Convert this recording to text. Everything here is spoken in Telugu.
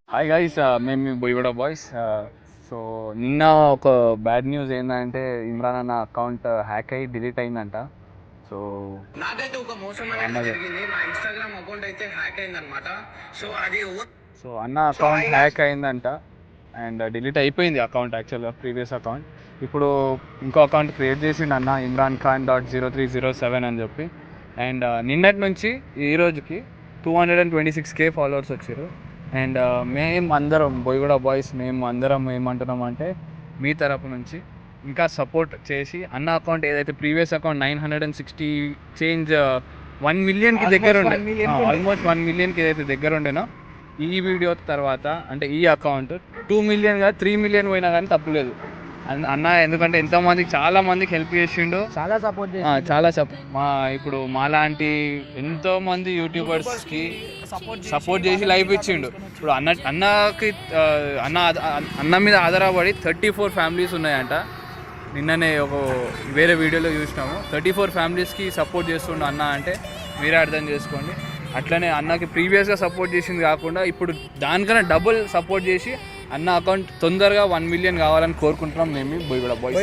హాయ్ గైస్, మేము మీ బోయగూడ బాయ్స్. సో నిన్న ఒక బ్యాడ్ న్యూస్ ఏంటంటే ఇమ్రాన్ అన్న అకౌంట్ హ్యాక్ అయ్యి డిలీట్ అయిందంట. సో నాకైతే ఒక మోసం అనేది జరిగింది. నా ఇన్‌స్టాగ్రామ్ అకౌంట్ అయితే హ్యాక్ అయిందన్నమాట. సో అన్న అకౌంట్ హ్యాక్ అయిందంట అండ్ డిలీట్ అయిపోయింది అకౌంట్. యాక్చువల్గా ప్రీవియస్ అకౌంట్ ఇప్పుడు ఇంకో అకౌంట్ క్రియేట్ చేసిండు అన్న, imranKhan.0307 అని చెప్పి. అండ్ నిన్నటి నుంచి ఈ రోజుకి 226K ఫాలోవర్స్ వచ్చారు. అండ్ మేము అందరం బోయగూడ బాయ్స్ మేము అందరం ఏమంటున్నాం అంటే మీ తరపు నుంచి ఇంకా సపోర్ట్ చేసి అన్న అకౌంట్ ఏదైతే ప్రీవియస్ అకౌంట్ 960 చేంజ్ 1 మిలియన్కి దగ్గర ఉండే, ఆల్మోస్ట్ 1 మిలియన్కి ఏదైతే దగ్గర ఉండేనో ఈ వీడియో తర్వాత అంటే ఈ అకౌంట్ 2 మిలియన్ కాదు 3 మిలియన్ పోయినా కానీ తప్పలేదు అన్న. ఎందుకంటే ఎంతోమందికి చాలా మందికి హెల్ప్ చేసిండు, చాలా సపోర్ట్ చాలా ఇప్పుడు మాలాంటి ఎంతోమంది యూట్యూబర్స్కి సపోర్ట్ చేసి లైఫ్ ఇచ్చిండు. ఇప్పుడు అన్నకి అన్న మీద ఆధారపడి 34 ఫ్యామిలీస్ ఉన్నాయంట. నిన్ననే ఒక వేరే వీడియోలో చూసినాము. 34 ఫ్యామిలీస్కి సపోర్ట్ చేస్తుండు అన్న అంటే మీరే అర్థం చేసుకోండి. అట్లనే అన్నకి ప్రీవియస్గా సపోర్ట్ చేసింది కాకుండా ఇప్పుడు దానికన్నా డబుల్ సపోర్ట్ చేసి అన్న అకౌంట్ తొందరగా 1 మిలియన్ కావాలని కోరుకుంటున్నాం మేము బోయగూడ బాయ్స్.